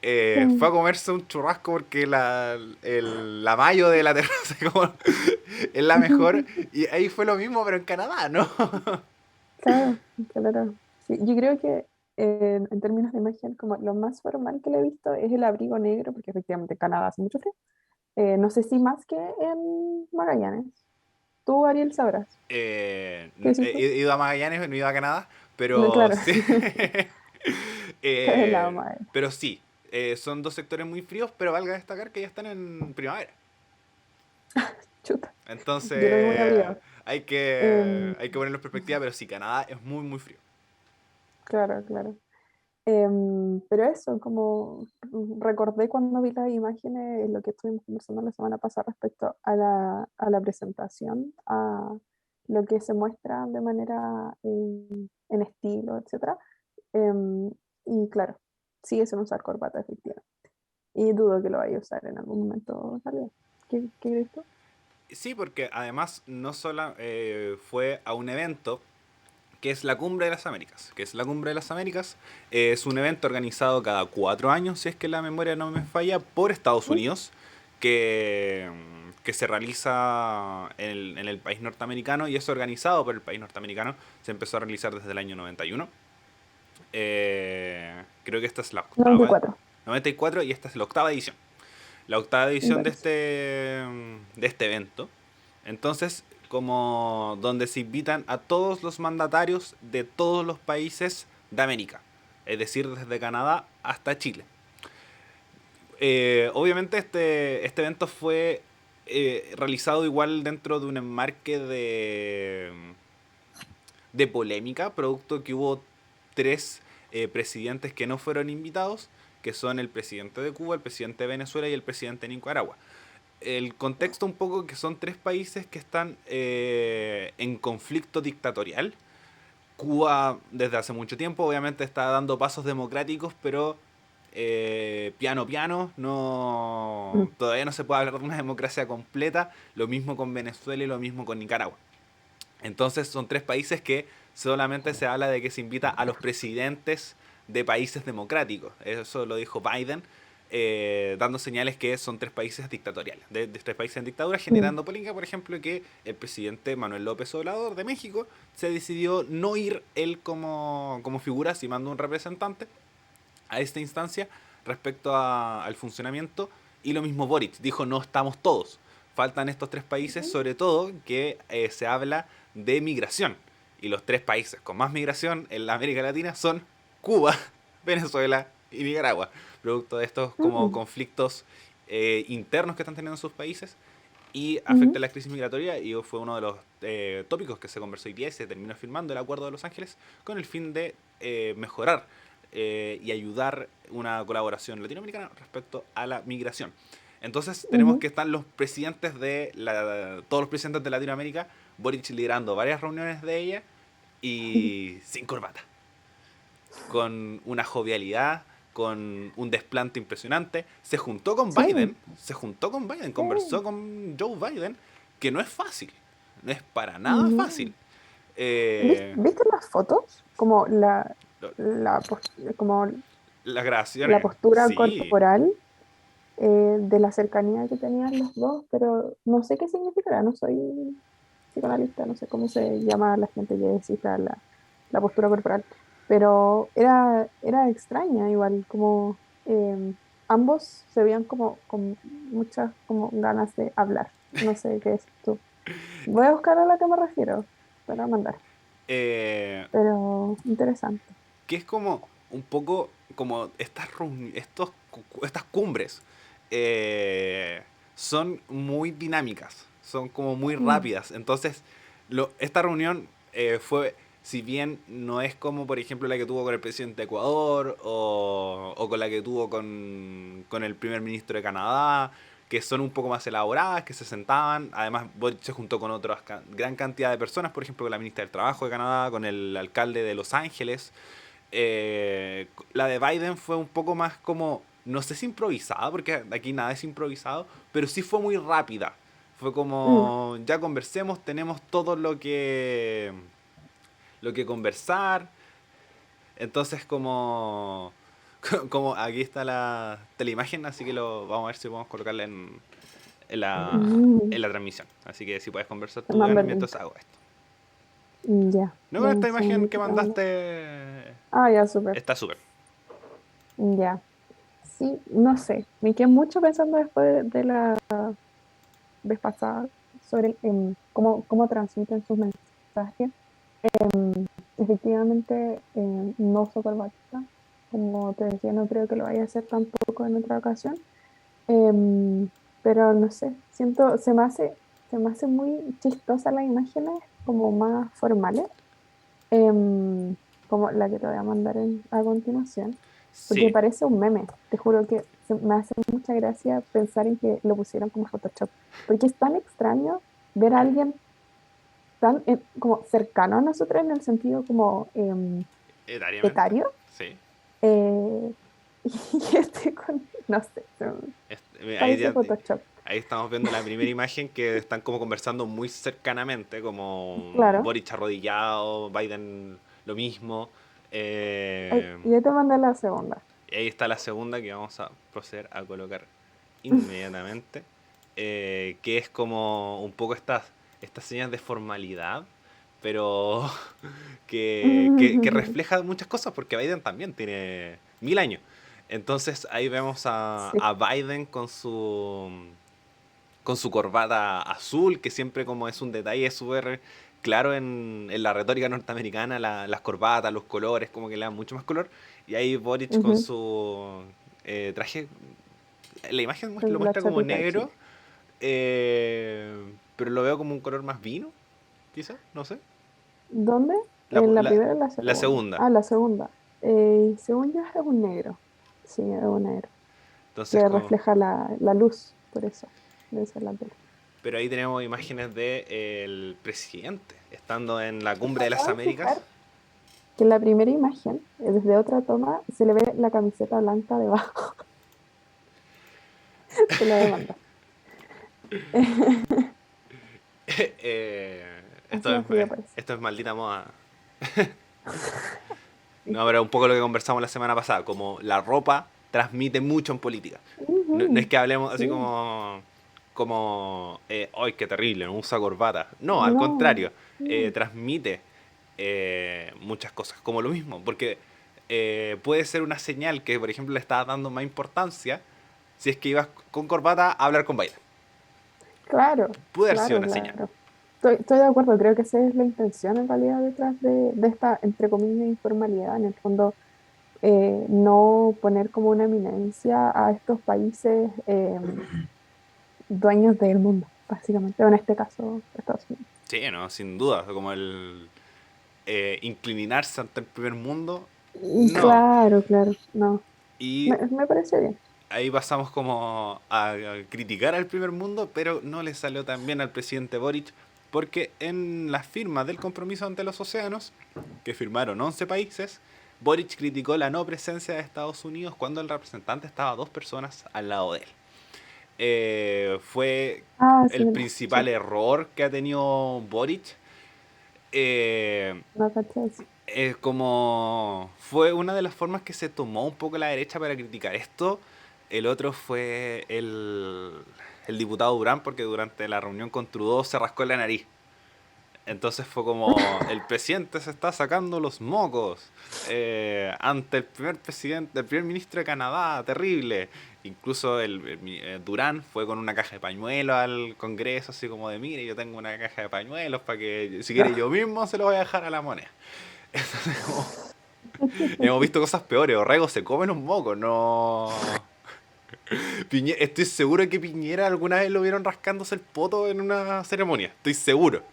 fue a sí, comerse un churrasco porque la mayo de la terraza como, es la mejor. Y ahí fue lo mismo, pero en Canadá, ¿no? claro, claro. Sí, yo creo que en términos de imagen, como lo más formal que le he visto es el abrigo negro, porque efectivamente Canadá hace mucho frío. No sé si más que en Magallanes. Tú, Ariel, sabrás. ¿Qué decís He tú? ido a Magallanes, no he ido a Canadá, No, pero claro, sí. está del lado Eh, más. pero sí, son dos sectores muy fríos, pero valga destacar que ya están en primavera. Chuta, yo no vi muy Entonces abrigado. hay que ponerlo en perspectiva, pero sí, Canadá es muy, muy frío. Claro, claro. Pero eso, como recordé cuando vi las imágenes, lo que estuvimos conversando la semana pasada respecto a la presentación, a lo que se muestra de manera en estilo, etcétera. Em, y claro, sigue sin usar corbata, efectivamente. Y dudo que lo vaya a usar en algún momento, tal vez. ¿Qué crees tú? Sí, porque además no solo fue a un evento que es la Cumbre de las Américas. Que es la Cumbre de las Américas. Es un evento organizado cada 4 años, si es que la memoria no me falla, por Estados ¿Mm? Unidos, que se realiza en el país norteamericano y es organizado por el país norteamericano. Se empezó a realizar desde el año 91. Creo que esta es la octava. 94, 94 y esta es la octava edición. La octava me edición parece. de este evento. Entonces, como donde se invitan a todos los mandatarios de todos los países de América. Es decir, desde Canadá hasta Chile. Obviamente este evento fue realizado igual dentro de un enmarque de polémica, producto que hubo tres presidentes que no fueron invitados, que son el presidente de Cuba, el presidente de Venezuela y el presidente de Nicaragua. El contexto un poco que son tres países que están en conflicto dictatorial. Cuba desde hace mucho tiempo obviamente está dando pasos democráticos, pero piano piano, no, Mm, todavía no se puede hablar de una democracia completa, lo mismo con Venezuela y lo mismo con Nicaragua. Entonces son tres países que solamente se habla de que se invita a los presidentes de países democráticos. Eso lo dijo Biden, dando señales que son tres países dictatoriales, de tres países en dictadura, mm, generando polémica, por ejemplo, que el presidente Manuel López Obrador de México se decidió no ir él como figura, si mandó un representante a esta instancia respecto al funcionamiento. Y lo mismo Boric, dijo no estamos todos. Faltan estos tres países, mm, sobre todo que se habla de migración. Y los tres países con más migración en la América Latina son Cuba, Venezuela y Nicaragua. Producto de estos como mm, conflictos internos que están teniendo sus países y afecta mm, la crisis migratoria y fue uno de los tópicos que se conversó hoy día y se terminó firmando el Acuerdo de Los Ángeles con el fin de mejorar y ayudar una colaboración latinoamericana respecto a la migración. Entonces tenemos mm, que estar los presidentes todos los presidentes de Latinoamérica, Boric liderando varias reuniones de ella mm. y sin corbata, con una jovialidad con un desplante impresionante. Sí, Se juntó con Biden, sí. conversó con Joe Biden, que no es fácil, no es para nada No. fácil. Eh, ¿Viste las fotos? Como lo- como las la grabaciones, postura sí. corporal de la cercanía que tenían los dos, pero no sé qué significará, no soy psicoanalista, no sé cómo se llama la gente que descifra la postura corporal, pero era extraña igual, como ambos se veían como con muchas como ganas de hablar, no sé qué es tú. Voy a buscar a la que me refiero para mandar, Eh, pero interesante. que es como un poco como estas cumbres eh, son muy dinámicas, son como muy Mm, rápidas. Entonces, esta reunión fue, si bien no es como por ejemplo la que tuvo con el presidente de Ecuador o con la que tuvo con el primer ministro de Canadá, que son un poco más elaboradas, que se sentaban. Además, Boric se juntó con otras gran cantidad de personas, por ejemplo, con la ministra del Trabajo de Canadá, con el alcalde de Los Ángeles. La de Biden fue un poco más como, no sé si improvisada, porque aquí nada es improvisado, pero sí fue muy rápida. Fue mm, como, ya conversemos, tenemos todo lo que conversar. Entonces como aquí está la imagen, así que lo vamos a ver si podemos colocarla en mm, en la transmisión. Así que si puedes conversar te tú, mando Dani, el mientras link. hago esto. Ya, No, con dame esta un imagen que segundito, te mando. mandaste Ah, ya, súper. está súper. Ya. Sí, no sé. Me quedé mucho pensando después de la vez pasada sobre cómo transmiten sus mensajes. Efectivamente, no uso corbata. Como te decía, no creo que lo vaya a hacer tampoco en otra ocasión. Em, pero no sé, siento, se me hace muy chistosa las imágenes como más formales, em, como la que te voy a mandar a continuación, porque Sí, parece un meme. Te juro que me hace mucha gracia pensar en que lo pusieron como Photoshop, porque es tan extraño ver a alguien tan como cercano a nosotros en el sentido como etariamente. etario, Sí. eh, y no sé, Ahí, parece Photoshop. ahí estamos viendo la primera imagen que están como conversando muy cercanamente, como Claro. Boric arrodillado, Biden lo mismo. Eh, Y ahí te mandé la segunda. y ahí está la segunda que vamos a proceder a colocar inmediatamente, que es como un poco estas señas de formalidad, pero que refleja muchas cosas, porque Biden también tiene 1000 años. Entonces ahí vemos Sí, a Biden con su corbata azul, que siempre como es un detalle súper claro en la retórica norteamericana, las corbatas, los colores, como que le dan mucho más color. Y ahí Boric con ujú, su traje, la imagen lo con la muestra como chapita de negro, Chile. eh, pero lo veo como un color más vino, quizás, no sé. ¿Dónde? La, ¿En la la, primera o la la segunda? segunda. Ah, la segunda. Según yo es un negro. Sí, es un negro. Entonces, Que como... refleja la luz, por eso. Debe ser la tele. Pero ahí tenemos imágenes del presidente, estando en la ¿Te cumbre de las acabas de Américas. fijar que en la primera imagen, desde otra toma, se le ve la camiseta blanca debajo? Te lo voy a mandar. Esto Así, es, así aparece. esto es maldita moda. No, pero un poco lo que conversamos la semana pasada, como la ropa transmite mucho en política. No, no es Ujú, que hablemos así sí, como ¡ay, qué terrible! No usa corbata. No, al no, contrario, no, transmite muchas cosas, como lo mismo, porque puede ser una señal que, por ejemplo, le estás dando más importancia si es que ibas con corbata a hablar con Biden. claro, Puede haber sido claro, una señal. claro. Estoy de acuerdo, creo que esa es la intención en realidad detrás de esta, entre comillas, informalidad. En el fondo, no poner como una eminencia a estos países dueños del mundo, básicamente, o en este caso, Estados Unidos. Sí, no, sin duda, como inclinarse ante el primer mundo, no. Claro, claro, no, Y me parece bien. ahí pasamos como a criticar al primer mundo, pero no le salió tan bien al presidente Boric, porque en la firma del compromiso ante los océanos, que firmaron 11 países, Boric criticó la no presencia de Estados Unidos cuando el representante estaba a 2 personas al lado de él. Fue Ah, sí, el mira, principal sí, error que ha tenido Boric. Eh, no caché eso. Como fue una de las formas que se tomó un poco la derecha para criticar esto. El otro fue el diputado Durán, porque durante la reunión con Trudeau se rascó la nariz. Entonces fue como, el presidente se está sacando los mocos ante el primer presidente, el primer ministro de Canadá, terrible. Incluso Durán fue con una caja de pañuelos al Congreso, así como de, mire, yo tengo una caja de pañuelos para que, si quiere yo mismo, se lo voy a dejar a la moneda. Entonces, como, hemos visto cosas peores. Orrego se come los mocos, no... Estoy seguro que Piñera alguna vez lo vieron rascándose el poto en una ceremonia. Estoy seguro.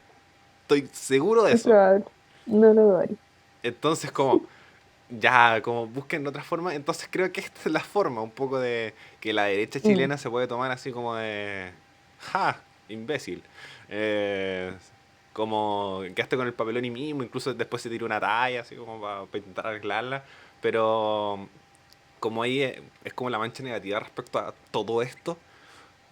Estoy seguro de Es eso. probable, no lo doy. Entonces, como, ya, como busquen otra forma. Entonces, creo que esta es la forma un poco de que la derecha Mm, chilena se puede tomar así como de. ¡Ja! Imbécil. Eh, Como quedaste con el papelón y mismo. Incluso después se tiró una talla, así como para intentar arreglarla. Pero, como ahí es como la mancha negativa respecto a todo esto.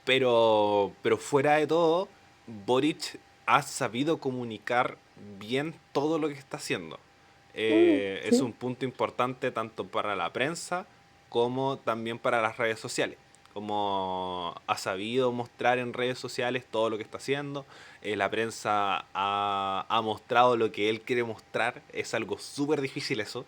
Pero fuera de todo, Boric ha sabido comunicar bien todo lo que está haciendo. Es sí. un punto importante tanto para la prensa como también para las redes sociales. Como ha sabido mostrar en redes sociales todo lo que está haciendo, la prensa ha mostrado lo que él quiere mostrar, es algo súper difícil eso.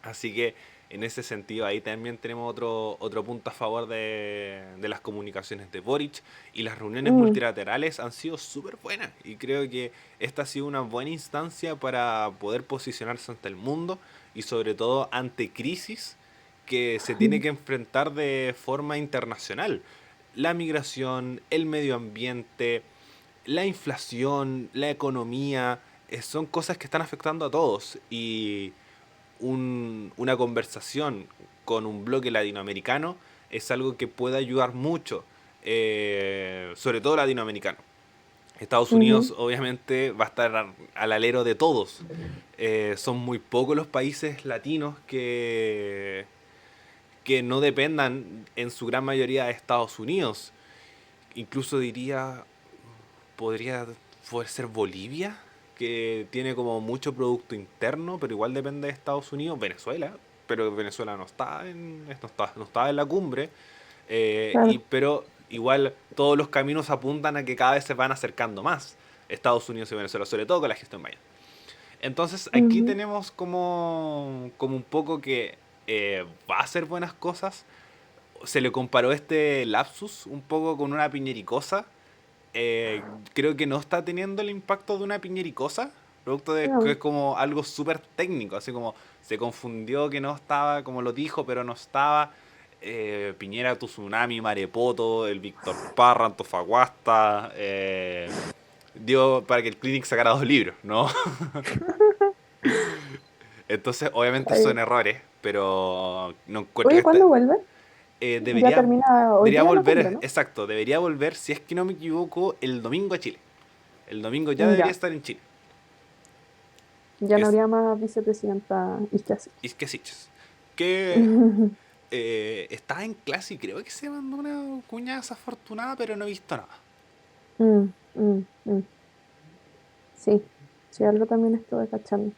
Así que en ese sentido ahí también tenemos otro punto a favor de las comunicaciones de Boric, y las reuniones Mm, multilaterales han sido súper buenas y creo que esta ha sido una buena instancia para poder posicionarse ante el mundo y sobre todo ante crisis que se tiene que enfrentar de forma internacional. La migración, el medio ambiente, la inflación, la economía, son cosas que están afectando a todos y una conversación con un bloque latinoamericano es algo que puede ayudar mucho, sobre todo latinoamericano. Estados ujú. Unidos obviamente va a estar al alero de todos. Son muy pocos los países latinos que no dependan en su gran mayoría de Estados Unidos. Incluso diría, podría poder ser Bolivia, que tiene como mucho producto interno, pero igual depende de Estados Unidos. Venezuela, pero Venezuela no está en la cumbre. Claro. Pero igual todos los caminos apuntan a que cada vez se van acercando más Estados Unidos y Venezuela, sobre todo con la gestión Biden. Entonces aquí Ujú. tenemos como un poco que va a hacer buenas cosas. Se le comparó este lapsus un poco con una piñericosa. Creo que no está teniendo el impacto de una piñericosa, producto de que No. es como algo súper técnico, así como se confundió que no estaba, como lo dijo, pero no estaba. Piñera, Tsunami, Marepoto, el Víctor Parra, Antofagasta, dio para que el Clinic sacara 2 libros, ¿no? Entonces, obviamente Está son bien. errores, pero no encuentro que Oye, este. ¿cuándo vuelve? Ya Debería, termina hoy debería día la cumbre, volver, ¿no? exacto, debería volver, si es que no me equivoco, el domingo a Chile. El domingo ya debería Ya, estar en Chile. ya no Es habría más vicepresidenta Izquierda. Isque Siches. Que estaba en clase y creo que se mandó una cuña desafortunada, pero no he visto nada. Mm, mm, mm. Sí, sí, algo también estuve cachando.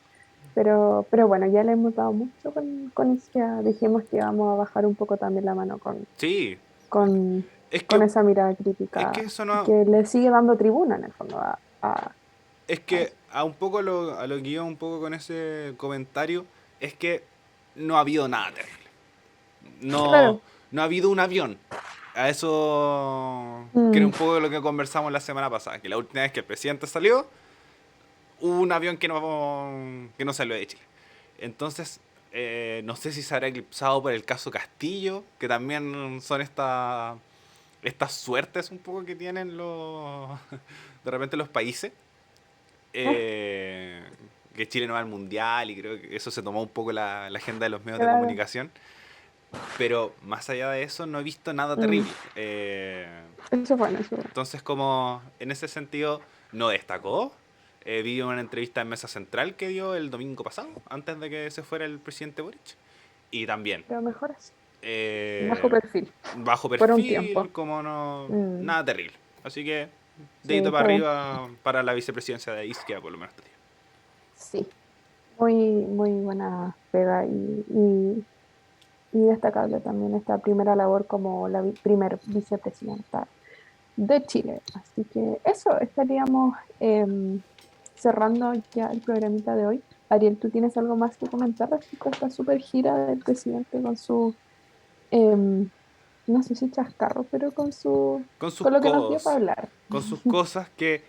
Pero bueno, ya le hemos dado mucho con Izquierda. Dijimos que íbamos a bajar un poco también la mano Sí, con, es con que, esa mirada es que crítica eso no. que le sigue dando tribuna en el fondo Es a que eso. a un poco a lo que iba un poco con ese comentario, es que no ha habido nada terrible. No, Claro. no ha habido un avión. A eso, que era Mm, un poco de lo que conversamos la semana pasada, que la última vez que el presidente salió, hubo un avión que no salió de Chile. Entonces, no sé si se habrá eclipsado por el caso Castillo, que también son estas suertes un poco que tienen de repente los países. eh, que Chile no va al mundial y creo que eso se tomó un poco la agenda de los medios de claro. comunicación. Pero más allá de eso no he visto nada Mm, terrible. eso es bueno, eso es bueno. Entonces como en ese sentido no destacó. Vi una entrevista en Mesa Central que dio el domingo pasado, antes de que se fuera el presidente Boric. Y también, Pero mejor así. Bajo eh, perfil, bajo por un perfil, tiempo. como no, Mm, nada terrible. Así que, sí, dedito para está bien. arriba para la vicepresidencia de Isquia, por lo menos este día. Sí, muy, muy buena pega y destacable también esta primera labor como la primer vicepresidenta de Chile. Así que eso, estaríamos cerrando ya el programita de hoy. Ariel, ¿tú tienes algo más que comentar respecto a esta super gira del presidente con su, em, no sé si chascarro, pero Con sus con lo que nos dio para cosas, hablar? con sus cosas que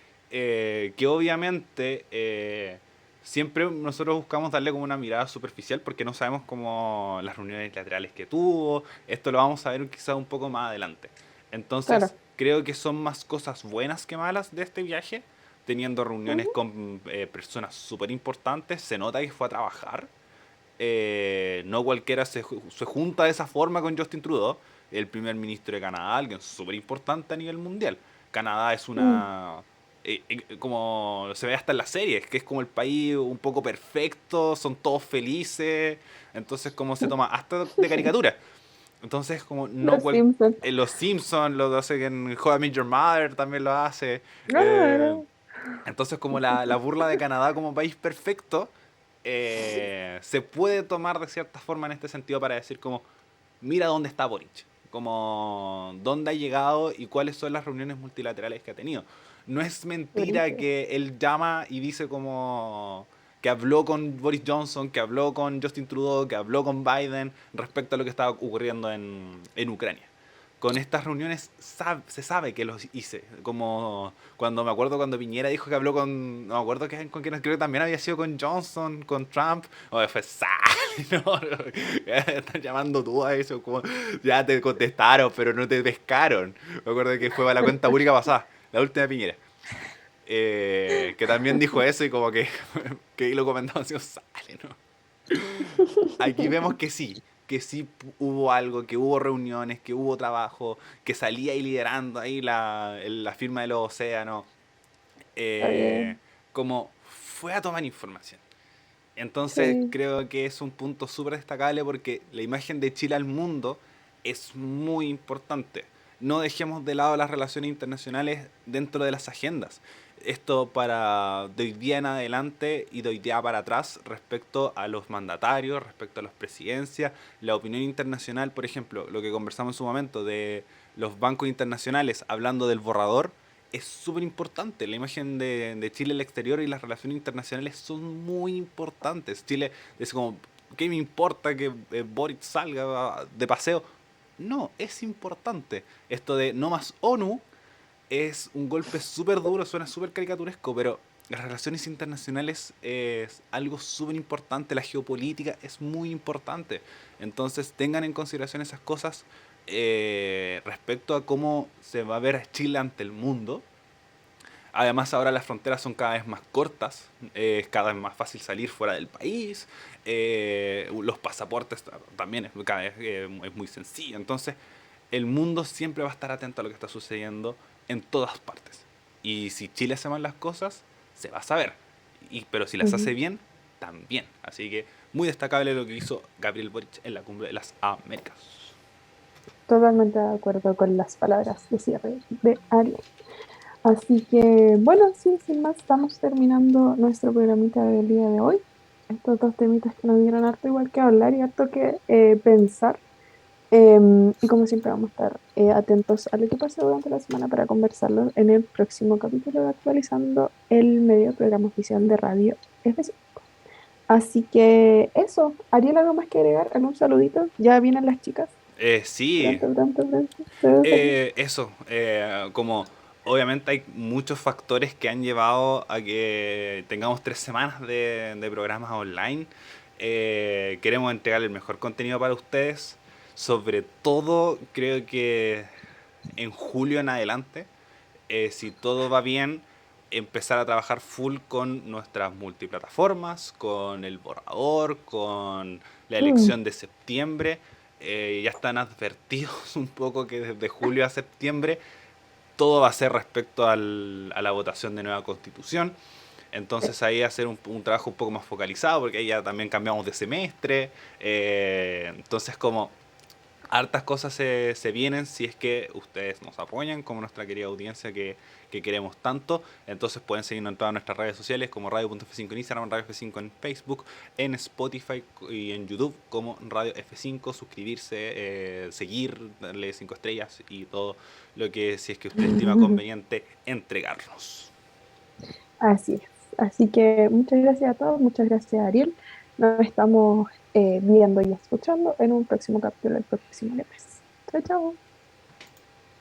obviamente siempre nosotros buscamos darle como una mirada superficial porque no sabemos cómo las reuniones laterales que tuvo, esto lo vamos a ver quizás un poco más adelante. Entonces, Claro. creo que son más cosas buenas que malas de este viaje, teniendo reuniones Ujú. con personas súper importantes, se nota que fue a trabajar, no cualquiera se junta de esa forma con Justin Trudeau, el primer ministro de Canadá, alguien súper importante a nivel mundial. Canadá es Mm. una... como se ve hasta en las series, que es como el país un poco perfecto, son todos felices, entonces como se toma hasta de caricatura. Entonces como no Los Simpsons. los Simpsons lo hace, en How I Met Your Mother también lo hace. Ah, Entonces, como la burla de Canadá como país perfecto, se puede tomar de cierta forma en este sentido para decir como, mira dónde está Boric, como dónde ha llegado y cuáles son las reuniones multilaterales que ha tenido. No es qué mentira brígido. que él llama y dice como que habló con Boris Johnson, que habló con Justin Trudeau, que habló con Biden respecto a lo que estaba ocurriendo en Ucrania. Con estas reuniones se sabe que los hice. Como cuando me acuerdo cuando Piñera dijo que habló con. No me acuerdo con quién, creo que también había sido con Johnson, con Trump. O fue sale, no, no, están llamando tú a eso. Como, ya te contestaron, pero no te pescaron. Me acuerdo que fue para la cuenta pública pasada, la última de Piñera. Que también dijo eso y como que, que lo comentaba así, sale, ¿no? Aquí vemos que sí hubo algo, que hubo reuniones, que hubo trabajo, que salía ahí liderando ahí la firma de los océanos, Está eh, bien. como fue a tomar información. Entonces Sí. creo que es un punto súper destacable porque la imagen de Chile al mundo es muy importante. No dejemos de lado las relaciones internacionales dentro de las agendas. Esto para de hoy día en adelante y de hoy día para atrás respecto a los mandatarios, respecto a las presidencias, la opinión internacional, por ejemplo, lo que conversamos en su momento de los bancos internacionales hablando del borrador, es súper importante. La imagen de Chile al exterior y las relaciones internacionales son muy importantes. Chile es como, ¿qué me importa que Boric salga de paseo? No, es importante. Esto de no más ONU es un golpe súper duro, suena súper caricaturesco, pero las relaciones internacionales es algo súper importante, la geopolítica es muy importante. Entonces tengan en consideración esas cosas respecto a cómo se va a ver a Chile ante el mundo. Además ahora las fronteras son cada vez más cortas, es cada vez más fácil salir fuera del país, los pasaportes también cada vez es muy sencillo. Entonces el mundo siempre va a estar atento a lo que está sucediendo en todas partes. Y si Chile hace mal las cosas, se va a saber. Pero si las hace Ujú. bien, también. Así que muy destacable lo que hizo Gabriel Boric en la cumbre de las Américas. Totalmente de acuerdo con las palabras de cierre de Ariel. Así que, bueno, sí, sin más, estamos terminando nuestro programita del día de hoy. Estos dos temitas que nos dieron harto igual que hablar y harto que pensar. Y como siempre vamos a estar atentos a lo que pase durante la semana para conversarlo en el próximo capítulo de Actualizando el medio programa oficial de radio F5. Así que eso, Ariel, ¿algo más que agregar? ¿Algún saludito? Ya vienen las chicas. Sí, Pronto, pronto, pronto. Se debe salir. eso, como obviamente hay muchos factores que han llevado a que tengamos 3 semanas de programas online. Queremos entregar el mejor contenido para ustedes. Sobre todo, creo que en julio en adelante, si todo va bien, empezar a trabajar full con nuestras multiplataformas, con el borrador, con la Mm, elección de septiembre. Ya están advertidos un poco que desde julio a septiembre todo va a ser respecto a la votación de nueva constitución. Entonces ahí hacer un trabajo un poco más focalizado, porque ahí ya también cambiamos de semestre. Entonces como hartas cosas se vienen si es que ustedes nos apoyan, como nuestra querida audiencia que queremos tanto. Entonces pueden seguirnos en todas nuestras redes sociales como radio.f5 en Instagram, Radio F5 en Facebook, en Spotify y en YouTube como Radio F5. Suscribirse, seguir, darle 5 estrellas y todo lo que si es que usted estima conveniente entregarnos. Así es. Así que muchas gracias a todos, muchas gracias Ariel. Nos estamos viendo y escuchando en un próximo capítulo el próximo lunes. Chao, chao.